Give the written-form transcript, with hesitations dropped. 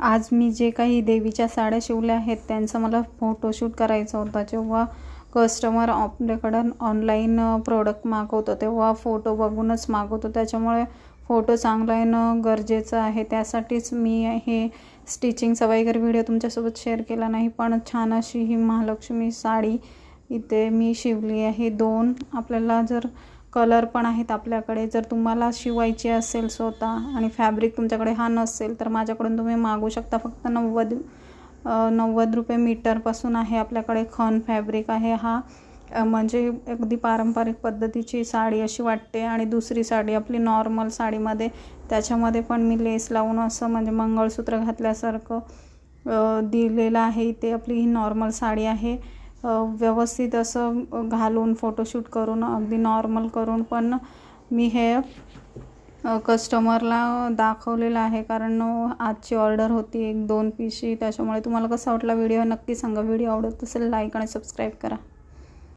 आज मी जे काही देवीच्या साड्या शिवल्या आहेत त्यांचं मला फोटोशूट करायचं होतं। जेव्हा कस्टमर आपल्याकडं ऑनलाईन प्रोडक्ट मागवतो तेव्हा फोटो बघूनच मागवतो, त्याच्यामुळे फोटो चांगला येणं गरजेचं आहे। त्यासाठीच मी हे स्टिचिंगचा वगैरे व्हिडिओ तुमच्यासोबत शेअर केला नाही, पण छान अशी ही महालक्ष्मी साडी इथे मी शिवली आहे। 2 आपल्याला जर कलर पण आहेत आपल्याकडे, जर तुम्हाला शिवायची असेल स्वतः आणि फॅब्रिक तुमच्याकडे हा नसेल तर माझ्याकडून तुम्ही मागू शकता। फक्त 90 रुपये मीटरपासून आहे आपल्याकडे खण फॅब्रिक आहे हा। म्हणजे अगदी पारंपरिक पद्धतीची साडी अशी वाटते। आणि दुसरी साडी आपली नॉर्मल साडीमध्ये त्याच्यामध्ये पण मी लेस लावून असं म्हणजे मंगळसूत्र घातल्यासारखं दिलेलं आहे। इथे आपली ही नॉर्मल साडी आहे, व्यवस्थित असं घालून फोटोशूट करून अगदी नॉर्मल करून पण मी हे कस्टमरला दाखवलेलं आहे, कारण आजची ऑर्डर होती 1-2 पीसची। त्याच्यामुळे तुम्हाला कसा वाटला व्हिडिओ नक्की सांगा। व्हिडिओ आवडत असेल लाईक आणि सबस्क्राईब करा।